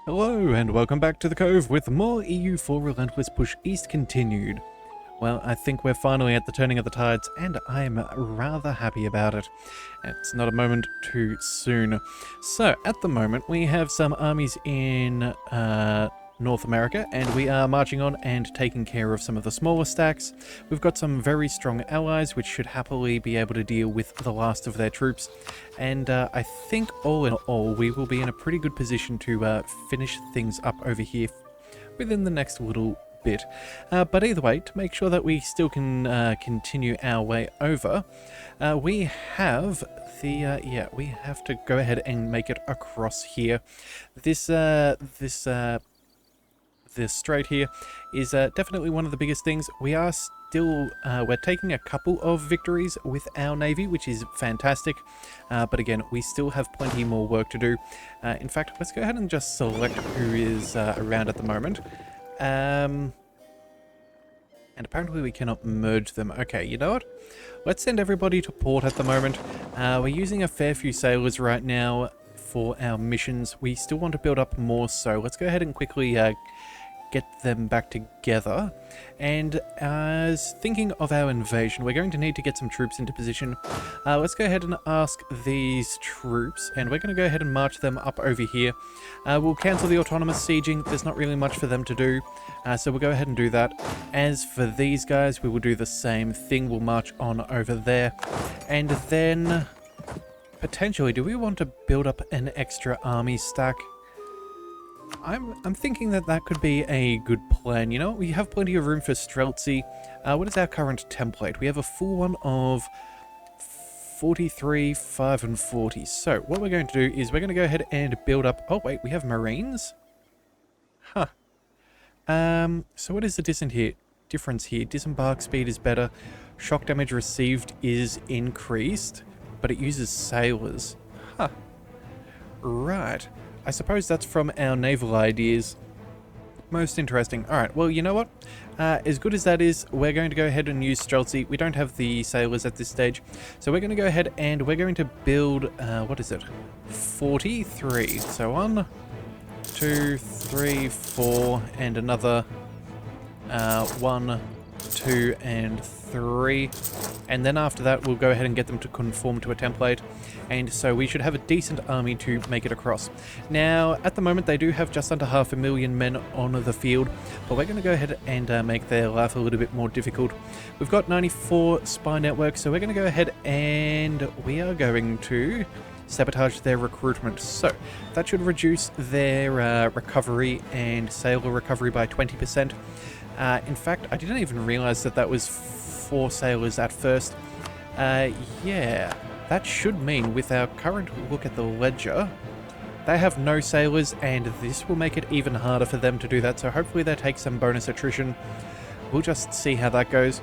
Hello and welcome back to the Cove with more EU4 Relentless Push East continued. Well, I think we're finally at the turning of the tides and I'm rather happy about it. It's not a moment too soon. So, at the moment we have some armies in North America and we are marching on and taking care of some of the smaller stacks. We've got some very strong allies which should happily be able to deal with the last of their troops. And I think all in all we will be in a pretty good position to finish things up over here within the next little bit. But either way, to make sure that we still can continue our way over, we have the we have to go ahead and make it across here. This strait here is definitely one of the biggest things. We are still we're taking a couple of victories with our navy, which is fantastic, but again we still have plenty more work to do. In fact, let's go ahead and just select who is around at the moment. And apparently we cannot merge them. Okay, you know what? Let's send everybody to port at the moment. We're using a fair few sailors right now for our missions. We still want to build up more, so let's go ahead and quickly get them back together. And as thinking of our invasion, we're going to need to get some troops into position. Let's go ahead and ask these troops, and we're going to go ahead and march them up over here. We'll cancel the autonomous sieging. There's not really much for them to do, so we'll go ahead and do that. As for these guys, we will do the same thing. We'll march on over there, and then potentially, do we want to build up an extra army stack? I'm thinking that that could be a good plan. You know, we have plenty of room for Streltsy. What is our current template? We have a full one of 43, 5, and 40. So what we're going to do is we're going to go ahead and build up... Oh, wait, we have Marines? Huh. So what is the difference here? Disembark speed is better. Shock damage received is increased, but it uses sailors. Huh. Right. I suppose that's from our naval ideas. Most interesting. Alright, well, you know what? As good as that is, we're going to go ahead and use Streltsy. We don't have the sailors at this stage. So we're going to go ahead and we're going to build, what is it? 43. So 1, 2, 3, 4, and another 1, 2, and 3. And then after that, we'll go ahead and get them to conform to a template. And so we should have a decent army to make it across. Now, at the moment, they do have just under 500,000 men on the field, but we're going to go ahead and make their life a little bit more difficult. We've got 94 spy networks, so we're going to go ahead and we are going to sabotage their recruitment. So that should reduce their recovery and sailor recovery by 20%. In fact, I didn't even realize that that was 4 sailors at first. Yeah, that should mean with our current look at the ledger, they have no sailors, and this will make it even harder for them to do that. So hopefully they take some bonus attrition. We'll just see how that goes.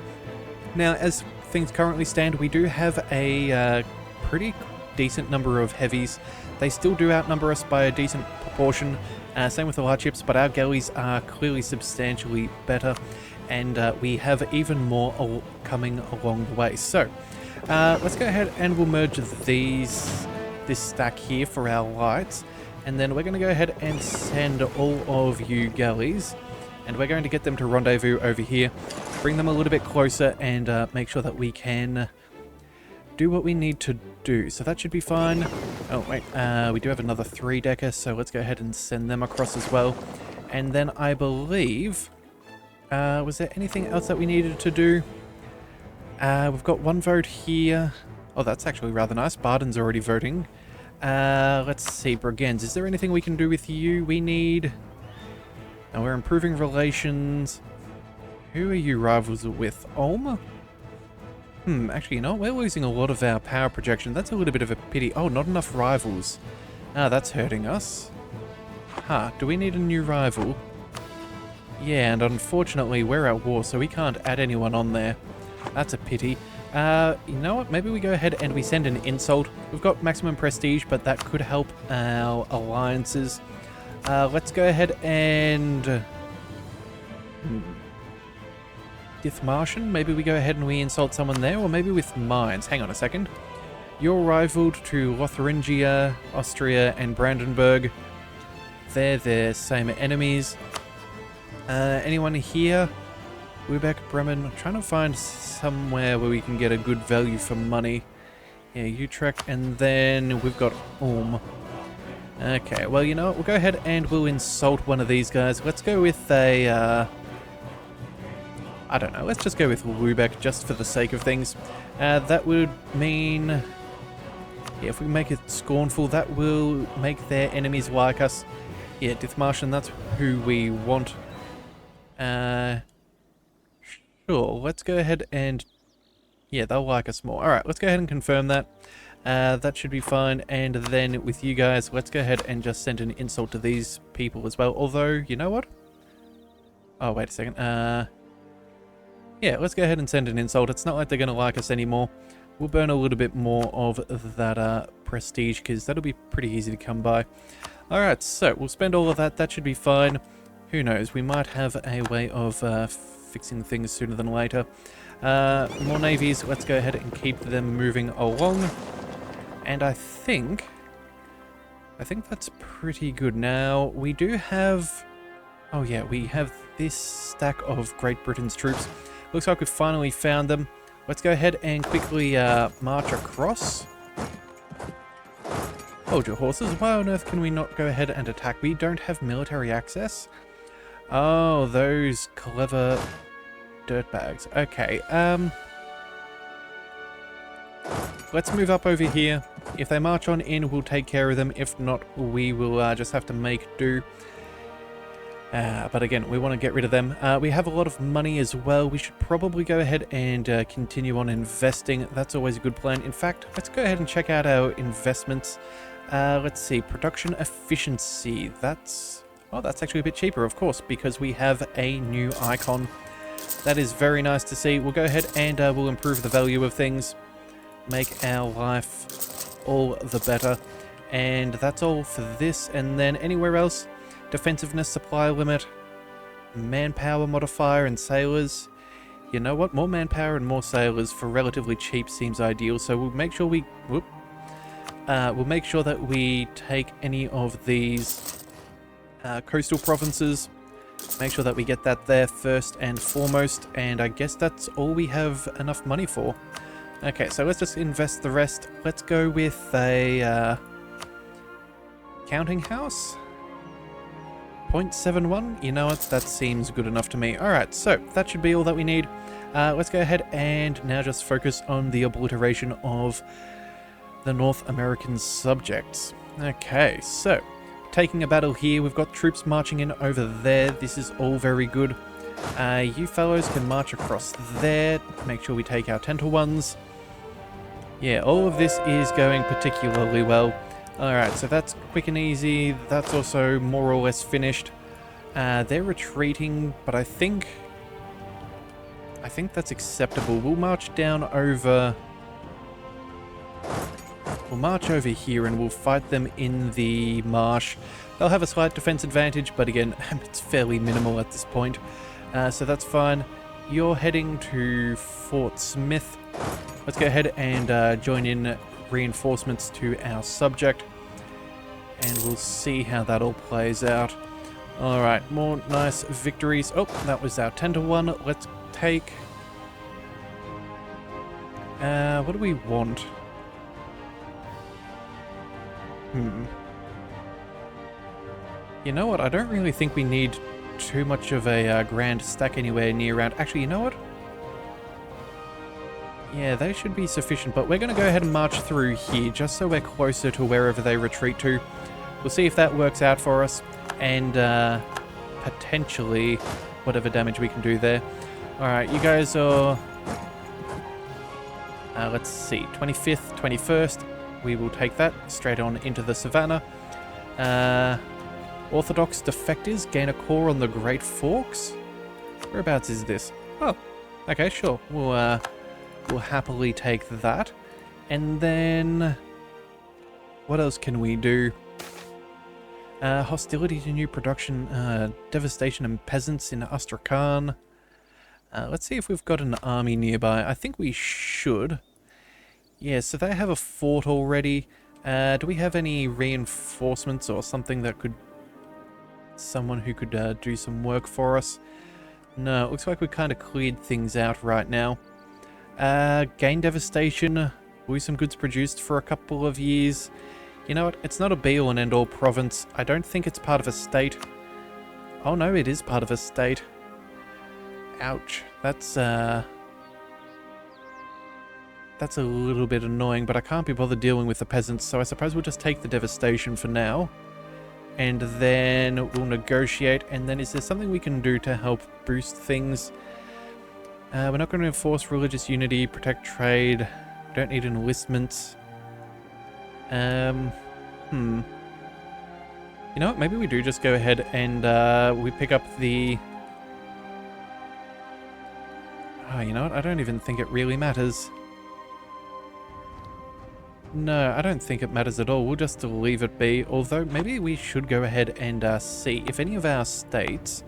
Now, as things currently stand, we do have a pretty decent number of heavies. They still do outnumber us by a decent proportion. Same with the light ships, but our galleys are clearly substantially better, and we have even more coming along the way. So let's go ahead and we'll merge this stack here for our lights, and then we're going to go ahead and send all of you galleys, and we're going to get them to rendezvous over here, bring them a little bit closer, and make sure that we can do what we need to do. So that should be fine. Oh wait, we do have another 3-decker, so let's go ahead and send them across as well. And then I believe, was there anything else that we needed to do? We've got 1 vote here. Oh, that's actually rather nice. Barden's already voting. Let's see, Brigands, is there anything we can do with you? We need... Now we're improving relations. Who are you rivals with? Ulm? Actually, you know, we're losing a lot of our power projection. That's a little bit of a pity. Oh, not enough rivals. That's hurting us. Do we need a new rival? Yeah, and unfortunately we're at war, so we can't add anyone on there. That's a pity. You know what? Maybe we go ahead and we send an insult. We've got maximum prestige, but that could help our alliances. Let's go ahead and... Dithmartian? Maybe we go ahead and we insult someone there, or maybe with mines. Hang on a second. You're rivaled to Lotharingia, Austria, and Brandenburg. there, they're same enemies. Anyone here? Lubeck, Bremen. I'm trying to find somewhere where we can get a good value for money. Yeah, Utrecht, and then we've got Ulm. Okay, well, you know what? We'll go ahead and we'll insult one of these guys. Let's go with a, I don't know. Let's just go with Lubeck, just for the sake of things. That would mean, yeah, if we make it scornful, that will make their enemies like us. Yeah, Dithmarschen, that's who we want. Sure, let's go ahead and... yeah, they'll like us more. Alright, let's go ahead and confirm that. That should be fine. And then with you guys, let's go ahead and just send an insult to these people as well. Although, you know what? Oh, wait a second. Yeah, let's go ahead and send an insult. It's not like they're going to like us anymore. We'll burn a little bit more of that prestige, because that'll be pretty easy to come by. Alright, so we'll spend all of that. That should be fine. Who knows? We might have a way of fixing things sooner than later. More navies. Let's go ahead and keep them moving along. And I think that's pretty good. Now, we do have... oh yeah, we have this stack of Great Britain's troops. Looks like we've finally found them. Let's go ahead and quickly march across. Hold your horses. Why on earth can we not go ahead and attack? We don't have military access. Oh, those clever dirtbags. Okay, let's move up over here. If they march on in, we'll take care of them. If not, we will just have to make do. But again, we want to get rid of them. We have a lot of money as well. We should probably go ahead and continue on investing. That's always a good plan. In fact, let's go ahead and check out our investments. Let's see, production efficiency. That's actually a bit cheaper, of course, because we have a new icon. That is very nice to see. We'll go ahead and we'll improve the value of things. Make our life all the better. And that's all for this. And then anywhere else, defensiveness supply limit, manpower modifier, and sailors. You know what? More manpower and more sailors for relatively cheap seems ideal. So we'll make sure we... we'll make sure that we take any of these coastal provinces. Make sure that we get that there first and foremost. And I guess that's all we have enough money for. Okay, so let's just invest the rest. Let's go with a counting house. 0.71. You know what? That seems good enough to me. Alright, so that should be all that we need. Let's go ahead and now just focus on the obliteration of the North American subjects. Okay, so taking a battle here. We've got troops marching in over there. This is all very good. You fellows can march across there. Make sure we take our Tental ones. Yeah, all of this is going particularly well. Alright, so that's quick and easy. That's also more or less finished. They're retreating, but I think that's acceptable. We'll march down over... we'll march over here and we'll fight them in the marsh. They'll have a slight defense advantage, but again, it's fairly minimal at this point. So that's fine. You're heading to Fort Smith. Let's go ahead and join in reinforcements to our subject. And we'll see how that all plays out. Alright, more nice victories. Oh, that was our Tental one. Let's take... what do we want? You know what? I don't really think we need too much of a grand stack anywhere near around. Actually, you know what? Yeah, they should be sufficient, but we're going to go ahead and march through here just so we're closer to wherever they retreat to. We'll see if that works out for us, and potentially whatever damage we can do there. Alright, you guys are... let's see, 25th, 21st. We will take that straight on into the Savannah. Orthodox defectors gain a core on the Great Forks. Whereabouts is this? Oh, okay, sure. We'll happily take that. And then... what else can we do? Hostility to new production, devastation and peasants in Astrakhan. Let's see if we've got an army nearby. I think we should. Yeah, so they have a fort already. Do we have any reinforcements or something that could someone who could do some work for us. No, it looks like we kind of cleared things out right now. Gain devastation. Will some goods produced for a couple of years. You know what? It's not a be-all and end-all province. I don't think it's part of a state. Oh no, it is part of a state. Ouch. That's a little bit annoying, but I can't be bothered dealing with the peasants, so I suppose we'll just take the devastation for now. And then we'll negotiate, and then is there something we can do to help boost things? We're not going to enforce religious unity, protect trade, we don't need enlistments. You know what, maybe we do just go ahead and we pick up the... Oh, you know what, I don't even think it really matters. No, I don't think it matters at all. We'll just leave it be. Although, maybe we should go ahead and see if any of our states...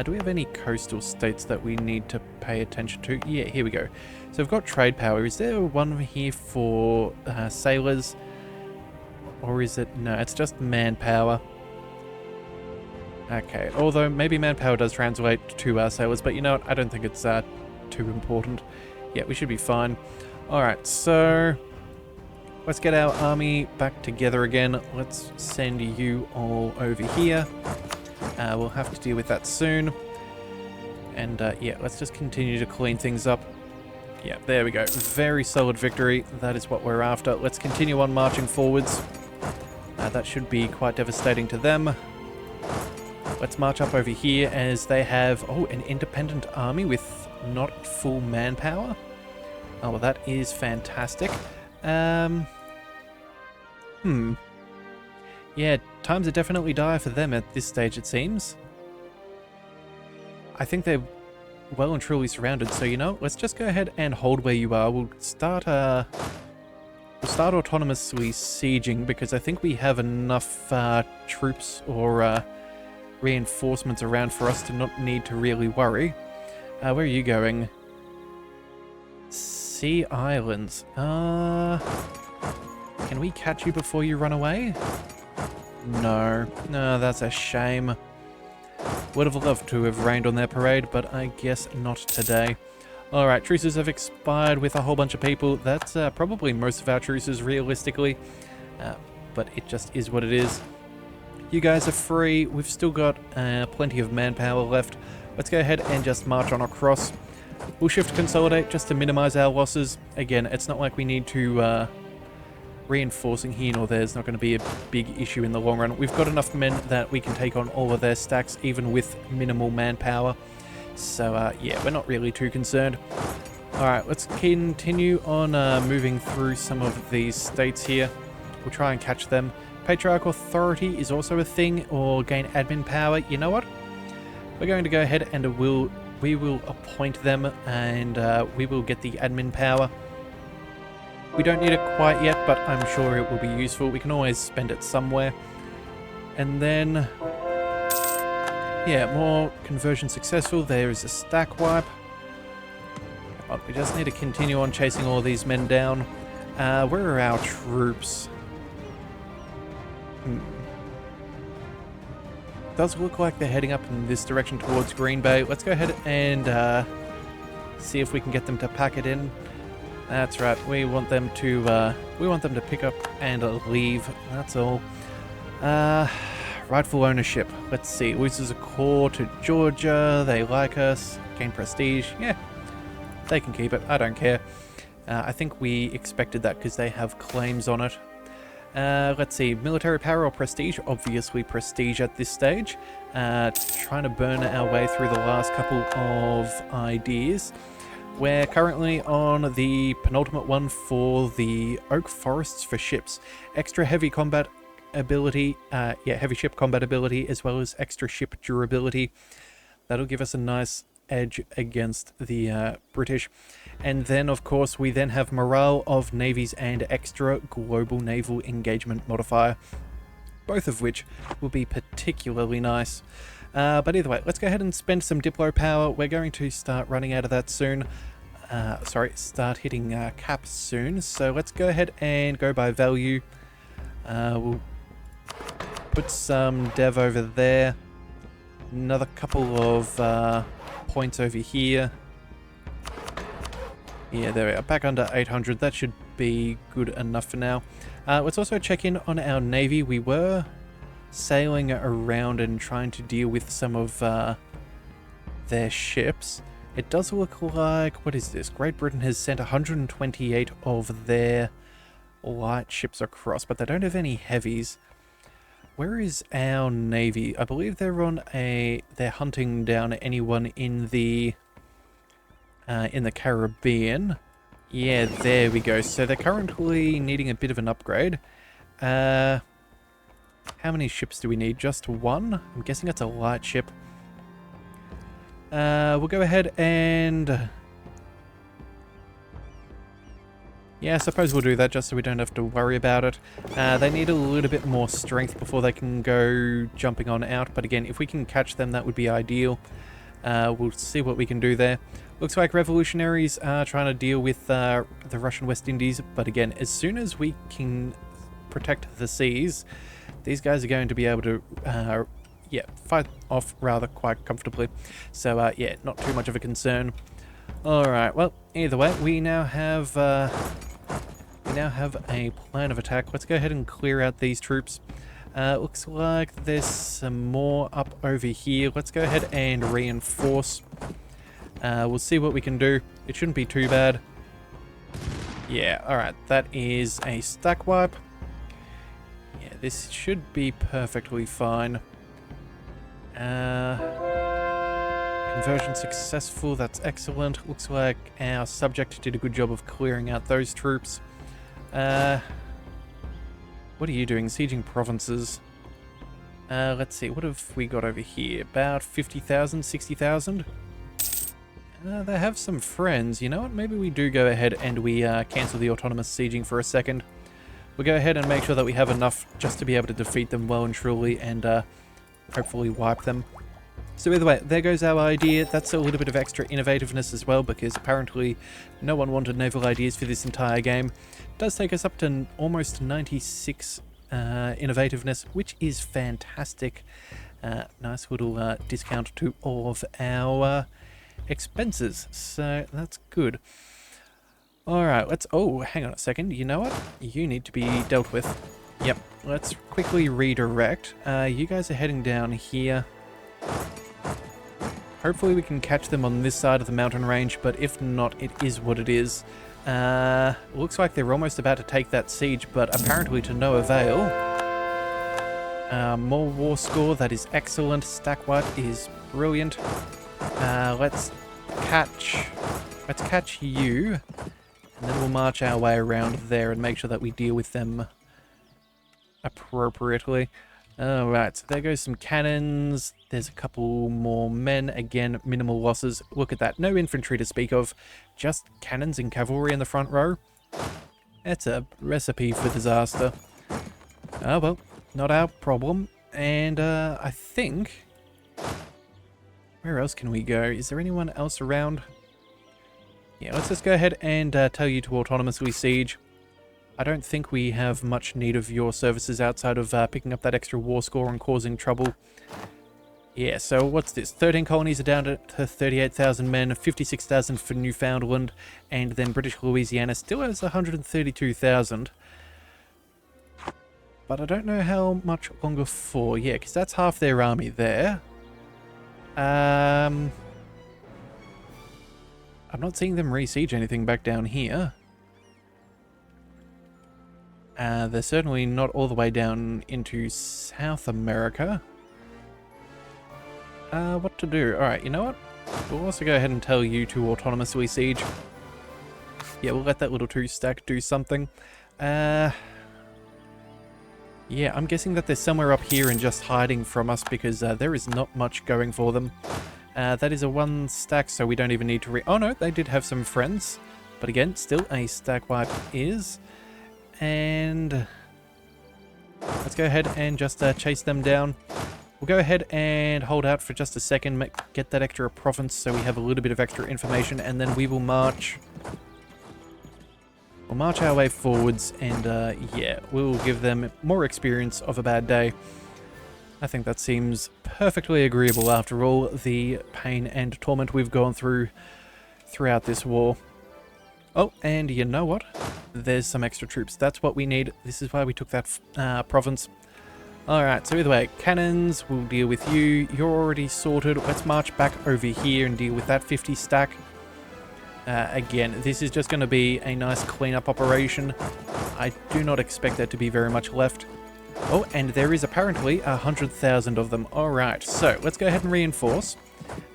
do we have any coastal states that we need to pay attention to? Yeah, here we go. So we've got trade power. Is there one here for sailors? Or is it... No, it's just manpower. Okay, although maybe manpower does translate to sailors, but you know what? I don't think it's too important. Yeah, we should be fine. Alright, so... Let's get our army back together again. Let's send you all over here. We'll have to deal with that soon. And yeah, let's just continue to clean things up. Yeah, there we go. Very solid victory. That is what we're after. Let's continue on marching forwards. That should be quite devastating to them. Let's march up over here as they have, oh, an independent army with not full manpower. Oh, well, that is fantastic. Yeah, times are definitely dire for them at this stage, it seems. I think they're well and truly surrounded, so you know, let's just go ahead and hold where you are. We'll start autonomously sieging, because I think we have enough troops or reinforcements around for us to not need to really worry. Where are you going? Sea Islands. Can we catch you before you run away? No. No, that's a shame. Would have loved to have rained on their parade, but I guess not today. Alright, truces have expired with a whole bunch of people. That's probably most of our truces, realistically. But it just is what it is. You guys are free. We've still got plenty of manpower left. Let's go ahead and just march on across. We'll shift consolidate just to minimize our losses. Again, it's not like we need to... reinforcing here nor there is not going to be a big issue in the long run. We've got enough men that we can take on all of their stacks, even with minimal manpower. So, yeah, we're not really too concerned. Alright, let's continue on moving through some of these states here. We'll try and catch them. Patriarch Authority is also a thing, or gain admin power. You know what? We're going to go ahead and we will appoint them, and we will get the admin power. We don't need it quite yet, but I'm sure it will be useful. We can always spend it somewhere. And then... yeah, more conversion successful. There is a stack wipe. We just need to continue on chasing all these men down. Where are our troops? Does look like they're heading up in this direction towards Green Bay. Let's go ahead and see if we can get them to pack it in. That's right. We want them to pick up and leave. That's all. Rightful ownership. Let's see. Loses a core to Georgia. They like us. Gain prestige. Yeah, they can keep it. I don't care. I think we expected that because they have claims on it. Let's see. Military power or prestige? Obviously prestige at this stage. Trying to burn our way through the last couple of ideas. We're currently on the penultimate one for the oak forests for ships. Extra heavy combat ability, heavy ship combat ability, as well as extra ship durability. That'll give us a nice edge against the British. And then, of course, we then have morale of navies and extra global naval engagement modifier, both of which will be particularly nice. But either way, let's go ahead and spend some Diplo power. We're going to start running out of that soon. Start hitting caps soon. So let's go ahead and go by value. We'll put some dev over there. Another couple of points over here. Yeah, there we are. Back under 800. That should be good enough for now. Let's also check in on our navy. We were sailing around and trying to deal with some of their ships. It does look like... What is this? Great Britain has sent 128 of their light ships across, but they don't have any heavies. Where is our navy? I believe they're on a... They're hunting down anyone in the Caribbean. Yeah, there we go. So they're currently needing a bit of an upgrade. How many ships do we need? Just one? I'm guessing it's a light ship. We'll go ahead and... Yeah, I suppose we'll do that just so we don't have to worry about it. They need a little bit more strength before they can go jumping on out. But again, if we can catch them, that would be ideal. We'll see what we can do there. Looks like revolutionaries are trying to deal with the Russian West Indies. But again, as soon as we can protect the seas, these guys are going to be able to... yeah, fight off rather quite comfortably. So, yeah, not too much of a concern. Alright, well, either way, we now have a plan of attack. Let's go ahead and clear out these troops. Looks like there's some more up over here. Let's go ahead and reinforce. We'll see what we can do. It shouldn't be too bad. Yeah, alright, that is a stack wipe. Yeah, this should be perfectly fine. Conversion successful, that's excellent. Looks like our subject did a good job of clearing out those troops. What are you doing? Sieging provinces. Let's see, what have we got over here? About 50,000, 60,000? They have some friends. You know what? Maybe we do go ahead and we cancel the autonomous sieging for a second. We'll go ahead and make sure that we have enough just to be able to defeat them well and truly and hopefully wipe them. So either way, there goes our idea. That's a little bit of extra innovativeness as well, because apparently no one wanted naval ideas for this entire game. It does take us up to almost 96 innovativeness, which is fantastic. Nice little discount to all of our expenses, so that's good. Alright, let's... Oh, hang on a second. You know what? You need to be dealt with. Yep, let's quickly redirect. You guys are heading down here. Hopefully we can catch them on this side of the mountain range, but if not, it is what it is. Looks like they're almost about to take that siege, but apparently to no avail. More war score, that is excellent. Stack wipe is brilliant. Let's catch you, and then we'll march our way around there and make sure that we deal with them appropriately. Alright, so there goes some cannons. There's a couple more men. Again, minimal losses. Look at that. No infantry to speak of. Just cannons and cavalry in the front row. That's a recipe for disaster. Oh well, not our problem. And I think... Where else can we go? Is there anyone else around? Yeah, let's just go ahead and tell you to autonomously siege. I don't think we have much need of your services outside of picking up that extra war score and causing trouble. Yeah, so what's this? 13 colonies are down to 38,000 men, 56,000 for Newfoundland, and then British Louisiana still has 132,000. But I don't know how much longer for. Yeah, because that's half their army there. I'm not seeing them re-siege anything back down here. They're certainly not all the way down into South America. What to do? Alright, you know what? We'll also go ahead and tell you to autonomously siege. Yeah, we'll let that little 2-stack do something. Yeah, I'm guessing that they're somewhere up here and just hiding from us because there is not much going for them. That is a 1-stack, so we don't even need to oh no, they did have some friends. But again, still a stack wipe is... And let's go ahead and just chase them down. We'll go ahead and hold out for just a second, get that extra province so we have a little bit of extra information, and then we will march. We'll march our way forwards, and yeah, we'll give them more experience of a bad day. I think that seems perfectly agreeable after all the pain and torment we've gone through throughout this war. Oh, and you know what? There's some extra troops. That's what we need. This is why we took that province. Alright, so either way, cannons, we'll deal with you. You're already sorted. Let's march back over here and deal with that 50 stack. Again, this is just going to be a nice cleanup operation. I do not expect there to be very much left. Oh, and there is apparently 100,000 of them. Alright, so let's go ahead and reinforce.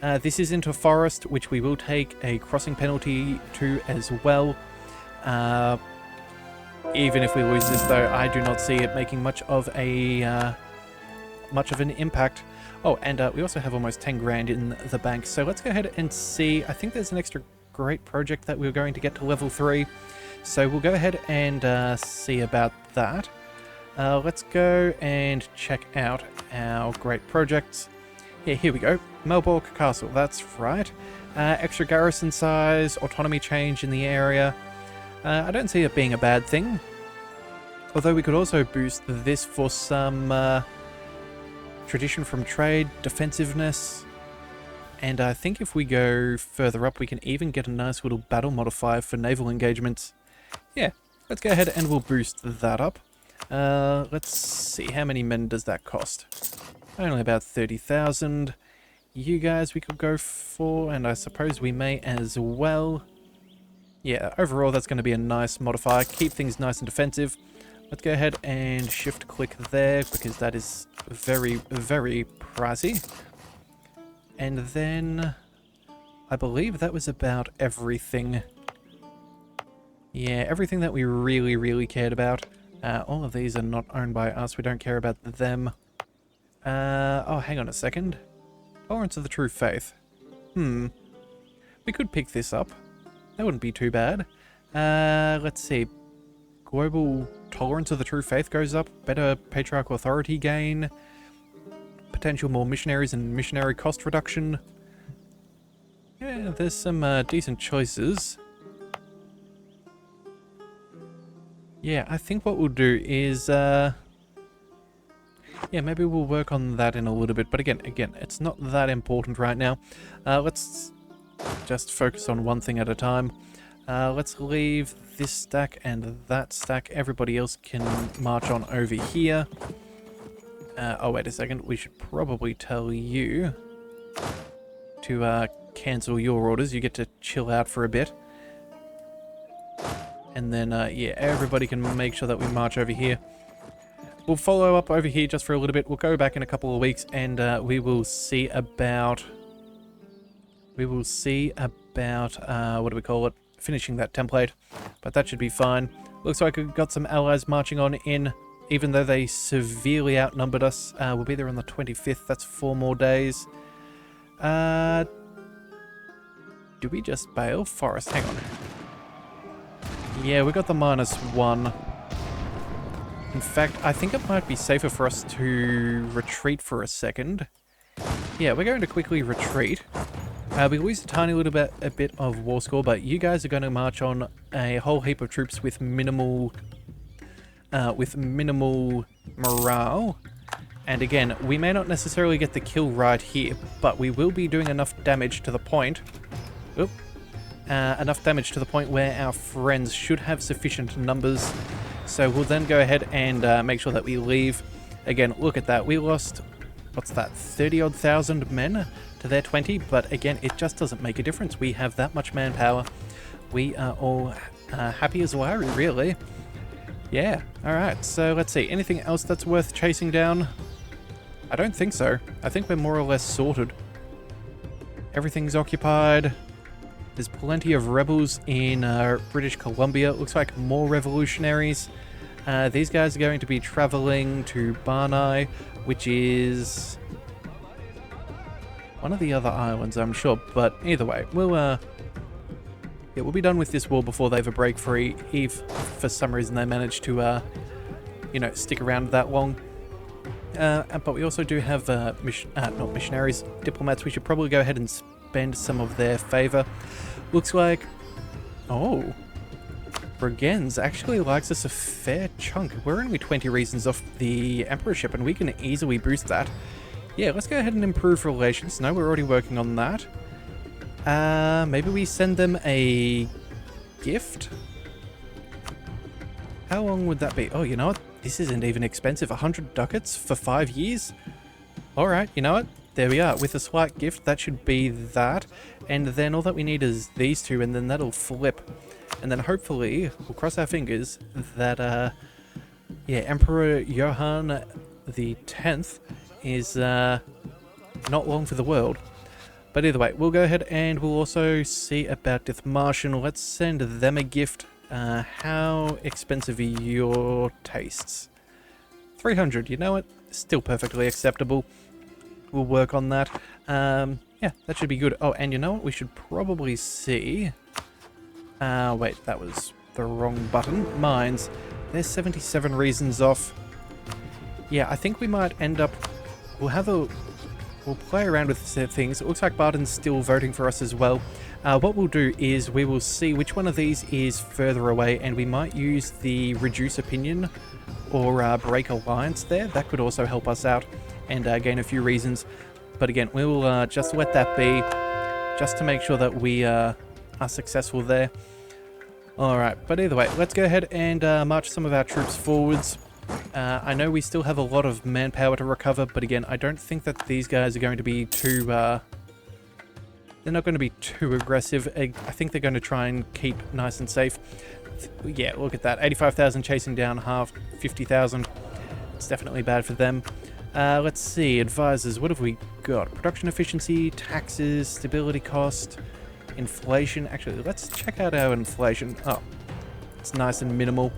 This is into forest, which we will take a crossing penalty to as well. Even if we lose this, though, I do not see it making much of an impact. Oh, and we also have almost 10 grand in the bank. So let's go ahead and see. I think there's an extra great project that we're going to get to level 3. So we'll go ahead and see about that. Let's go and check out our great projects. Yeah, here we go. Melbork Castle, that's right. Extra garrison size, autonomy change in the area. I don't see it being a bad thing. Although we could also boost this for some tradition from trade, defensiveness. And I think if we go further up, we can even get a nice little battle modifier for naval engagements. Yeah, let's go ahead and we'll boost that up. Let's see, how many men does that cost? Only about 30,000. You guys we could go for, and I suppose we may as well. Yeah, overall that's going to be a nice modifier. Keep things nice and defensive. Let's go ahead and shift click there because that is very, very pricey. And then I believe that was about everything. Yeah, everything that we really, really cared about. All of these are not owned by us. We don't care about them. Oh, hang on a second. Tolerance of the True Faith. We could pick this up. That wouldn't be too bad. Let's see. Global Tolerance of the True Faith goes up. Better Patriarchal Authority gain. Potential more missionaries and missionary cost reduction. Yeah, there's some decent choices. Yeah, I think what we'll do is... yeah, maybe we'll work on that in a little bit. But again, it's not that important right now. Let's just focus on one thing at a time. Let's leave this stack and that stack. Everybody else can march on over here. Oh, wait a second. We should probably tell you to cancel your orders. You get to chill out for a bit. And then, yeah, everybody can make sure that we march over here. We'll follow up over here just for a little bit. We'll go back in a couple of weeks and we will see about... what do we call it? Finishing that template. But that should be fine. Looks like we've got some allies marching on in, even though they severely outnumbered us. We'll be there on the 25th. That's 4 more days. Do we just bail? Forest, hang on. Yeah, we got the -1. In fact, I think it might be safer for us to retreat for a second. Yeah, we're going to quickly retreat. We lose a tiny little bit, of war score, but you guys are going to march on a whole heap of troops with minimal morale. And again, we may not necessarily get the kill right here, but we will be doing enough damage to the point. Enough damage to the point where our friends should have sufficient numbers. So we'll then go ahead and make sure that we leave. Again, look at that. We lost, what's that, 30-odd thousand men to their 20. But again, it just doesn't make a difference. We have that much manpower. We are all happy as Larry, really. Yeah, alright. So let's see. Anything else that's worth chasing down? I don't think so. I think we're more or less sorted. Everything's occupied. There's plenty of rebels in British Columbia. It looks like more revolutionaries. These guys are going to be traveling to Barney, which is one of the other islands, I'm sure. But either way, we'll be done with this war before they ever break free. If for some reason they manage to, stick around that long. But we also do have not missionaries, diplomats. We should probably go ahead and spend some of their favor. Looks like... Oh. Brigands actually likes us a fair chunk. We're only 20 reasons off the Emperorship, and we can easily boost that. Yeah, let's go ahead and improve relations. No, we're already working on that. Maybe we send them a gift? How long would that be? Oh, you know what? This isn't even expensive. 100 ducats for 5 years? Alright, you know what? There we are. With a slight gift, that should be that. And then all that we need is these two, and then that'll flip. And then hopefully, we'll cross our fingers that, yeah, Emperor Johann the 10th is, not long for the world. But either way, we'll go ahead and we'll also see about Dithmarschen. Let's send them a gift. How expensive are your tastes? 300, you know what? Still perfectly acceptable. We'll work on that. Yeah, that should be good. Oh, and you know what? We should probably see... wait, that was the wrong button. Mines. There's 77 reasons off. Yeah, I think we might end up... We'll play around with things. It looks like Barton's still voting for us as well. What we'll do is we will see which one of these is further away, and we might use the reduce opinion or break alliance there. That could also help us out and gain a few reasons. But again, we will just let that be, just to make sure that we are successful there. Alright, but either way, let's go ahead and march some of our troops forwards. I know we still have a lot of manpower to recover, but again, I don't think that these guys are going to be too... they're not going to be too aggressive. I think they're going to try and keep nice and safe. Yeah, look at that. 85,000 chasing down half 50,000. It's definitely bad for them. Let's see. Advisors, what have we got? Production efficiency, taxes, stability cost, inflation. Actually, let's check out our inflation. Oh, it's nice and minimal.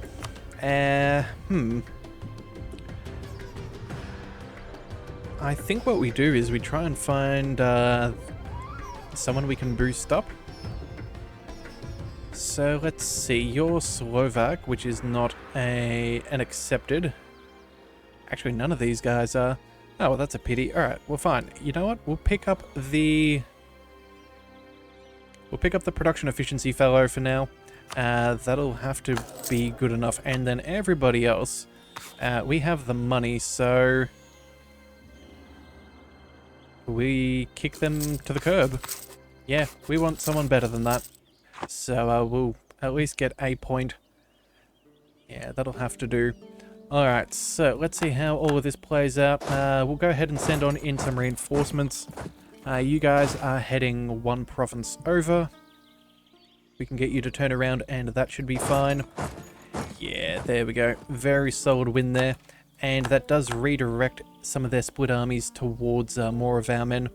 I think what we do is we try and find someone we can boost up. So let's see, you're Slovak, which is not an accepted. Actually, none of these guys are. Oh, well, that's a pity. Alright, well, fine. You know what? We'll pick up the production efficiency fellow for now. That'll have to be good enough. And then everybody else, we have the money, so we kick them to the curb. Yeah, we want someone better than that. So we'll at least get a point. Yeah, that'll have to do. Alright, so let's see how all of this plays out. We'll go ahead and send on in some reinforcements. You guys are heading one province over. We can get you to turn around and that should be fine. Yeah, there we go. Very solid win there. And that does redirect some of their split armies towards more of our men,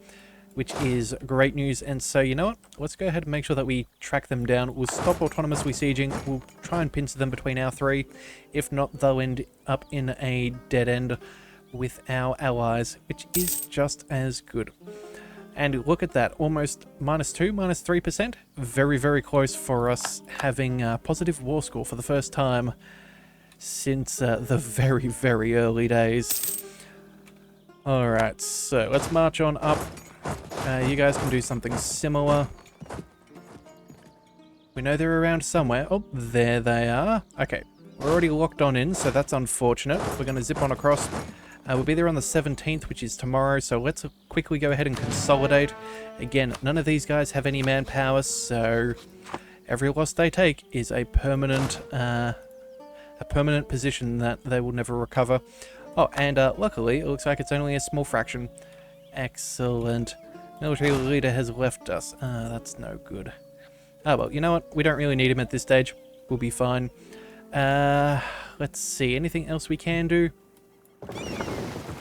which is great news. And so, you know what? Let's go ahead and make sure that we track them down. We'll stop autonomously sieging. We'll try and pincer them between our three. If not, they'll end up in a dead end with our allies, which is just as good. And look at that, almost -2, -3%. Very, very close for us having a positive war score for the first time since the very, very early days. Alright, so let's march on up. You guys can do something similar. We know they're around somewhere. Oh, there they are. Okay, we're already locked on in, so that's unfortunate. We're going to zip on across. We'll be there on the 17th, which is tomorrow, so let's quickly go ahead and consolidate. Again, none of these guys have any manpower, so every loss they take is a permanent position that they will never recover. Oh, and luckily, it looks like it's only a small fraction. Excellent. Military leader has left us. That's no good. Oh, well, you know what? We don't really need him at this stage. We'll be fine. Let's see. Anything else we can do?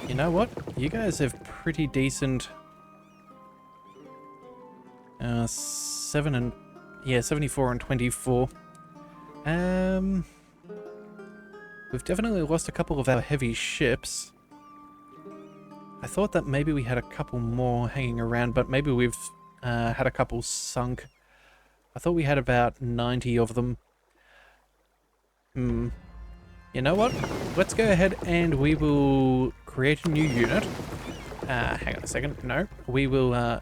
You know what? You guys have pretty decent... 74 and 24. We've definitely lost a couple of our heavy ships. I thought that maybe we had a couple more hanging around, but maybe we've had a couple sunk. I thought we had about 90 of them. You know what? Let's go ahead and we will create a new unit. Hang on a second. No, we will...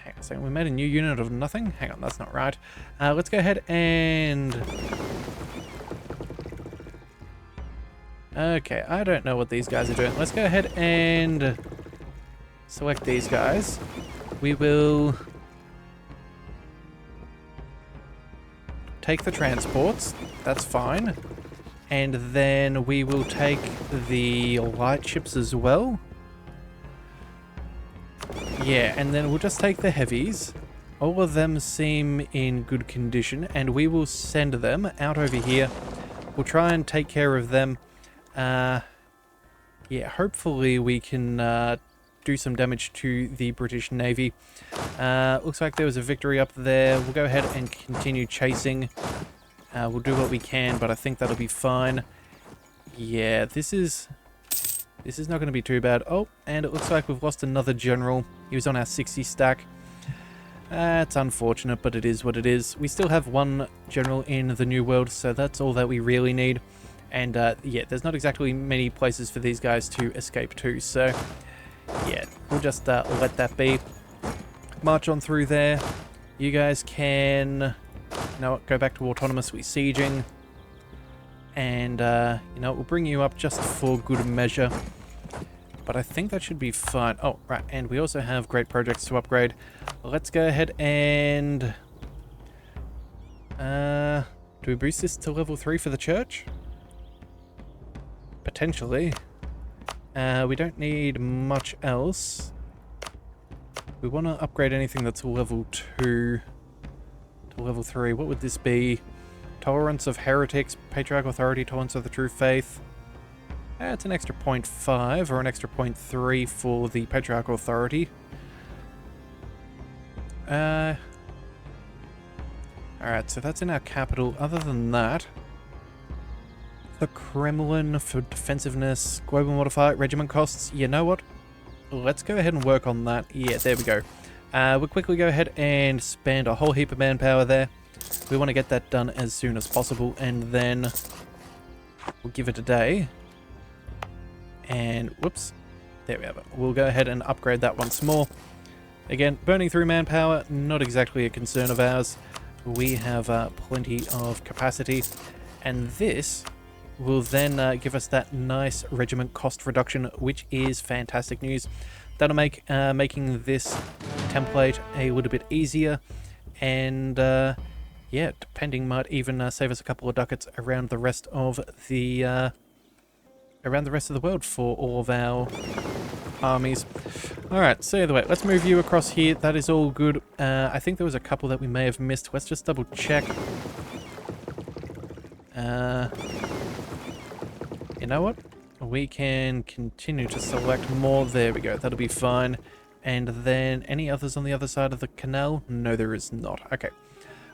hang on a second. We made a new unit of nothing. Hang on, that's not right. Let's go ahead and... Okay, I don't know what these guys are doing. Let's go ahead and select these guys. We will take the transports. That's fine. And then we will take the light ships as well. Yeah, and then we'll just take the heavies. All of them seem in good condition, and we will send them out over here. We'll try and take care of them. Yeah, hopefully we can do some damage to the British Navy. Looks like there was a victory up there. We'll go ahead and continue chasing. We'll do what we can, but I think that'll be fine. Yeah, this is not going to be too bad. Oh, and it looks like we've lost another general. He was on our 60 stack. It's unfortunate, but it is what it is. We still have one general in the New World, so that's all that we really need. And yeah, there's not exactly many places for these guys to escape to, so yeah, we'll just let that be. March on through there. You guys can, you know what, go back to autonomously sieging. And, you know, we'll bring you up just for good measure. But I think that should be fine. Oh, right, and we also have great projects to upgrade. Let's go ahead and... do we boost this to level 3 for the church? Potentially. We don't need much else. We want to upgrade anything that's level 2 to level 3. What would this be? Tolerance of heretics, patriarchal authority, tolerance of the true faith. It's an extra 0.5 or an extra 0.3 for the patriarchal authority. Alright, so that's in our capital. Other than that, the Kremlin for defensiveness, global modifier, regiment costs. You know what? Let's go ahead and work on that. Yeah, there we go. We'll quickly go ahead and spend a whole heap of manpower there. We want to get that done as soon as possible, and then we'll give it a day. And, whoops, there we have it. We'll go ahead and upgrade that once more. Again, burning through manpower, not exactly a concern of ours. We have plenty of capacity, and this will then give us that nice regiment cost reduction, which is fantastic news. That'll make making this template a little bit easier, and yeah, depending, might even save us a couple of ducats around the rest of the world for all of our armies. Alright, so either way, let's move you across here. That is all good. I think there was a couple that we may have missed. Let's just double check. You know what? We can continue to select more. There we go. That'll be fine. And then any others on the other side of the canal? No, there is not. Okay.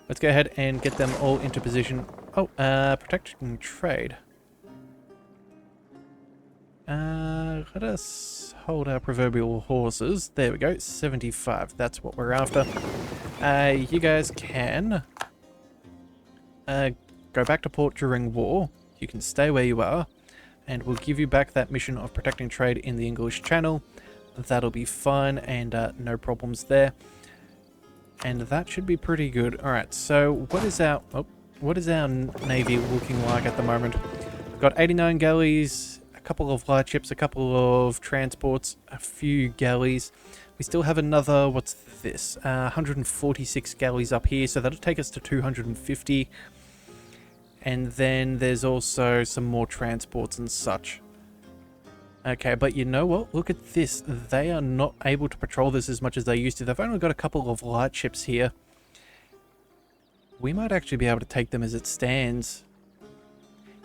Let's go ahead and get them all into position. Oh, protecting trade. Let us hold our proverbial horses. There we go, 75. That's what we're after. You guys can go back to port during war. You can stay where you are, and we'll give you back that mission of protecting trade in the English Channel. That'll be fine, and no problems there. And that should be pretty good. All right. So what is our navy looking like at the moment? We've got 89 galleys. A couple of light ships, a couple of transports, a few galleys. We still have another, what's this? 146 galleys up here, so that'll take us to 250. And then there's also some more transports and such. Okay, but you know what? Look at this. They are not able to patrol this as much as they used to. They've only got a couple of light ships here. We might actually be able to take them as it stands.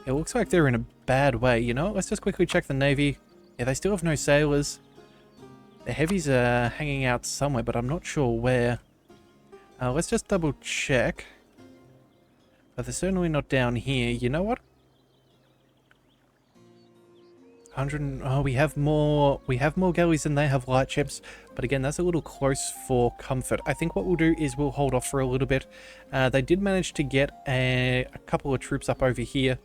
It looks like they're in a bad way. You know what? Let's just quickly check the Navy. Yeah, they still have no sailors. The heavies are hanging out somewhere, but I'm not sure where. Let's just double check. But they're certainly not down here. You know what? 100. Oh, we have more galleys than they have light ships. But again, that's a little close for comfort. I think what we'll do is we'll hold off for a little bit. They did manage to get a couple of troops up over here.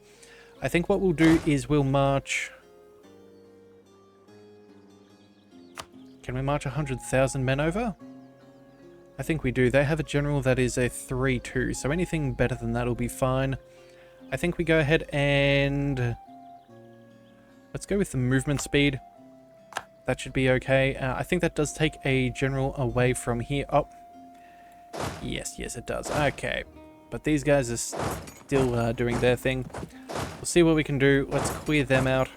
I think what we'll do is we'll march... Can we march 100,000 men over? I think we do. They have a general that is a 3-2, so anything better than that will be fine. I think we go ahead and... let's go with the movement speed. That should be okay. I think that does take a general away from here. Oh, yes, it does. Okay, but these guys are still doing their thing. We'll see what we can do. Let's clear them out,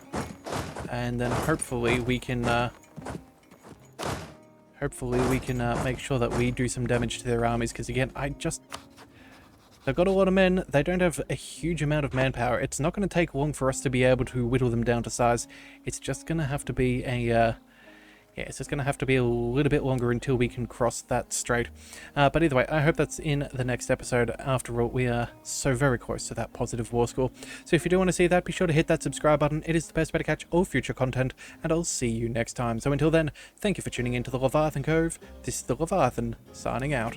and then hopefully we can make sure that we do some damage to their armies. Because again, they've got a lot of men. They don't have a huge amount of manpower. It's not going to take long for us to be able to whittle them down to size. It's just going to have to be a it's just going to have to be a little bit longer until we can cross that strait. But either way, I hope that's in the next episode. After all, we are so very close to that positive war score. So if you do want to see that, be sure to hit that subscribe button. It is the best way to catch all future content, and I'll see you next time. So until then, thank you for tuning in to the Leviathan Cove. This is the Leviathan, signing out.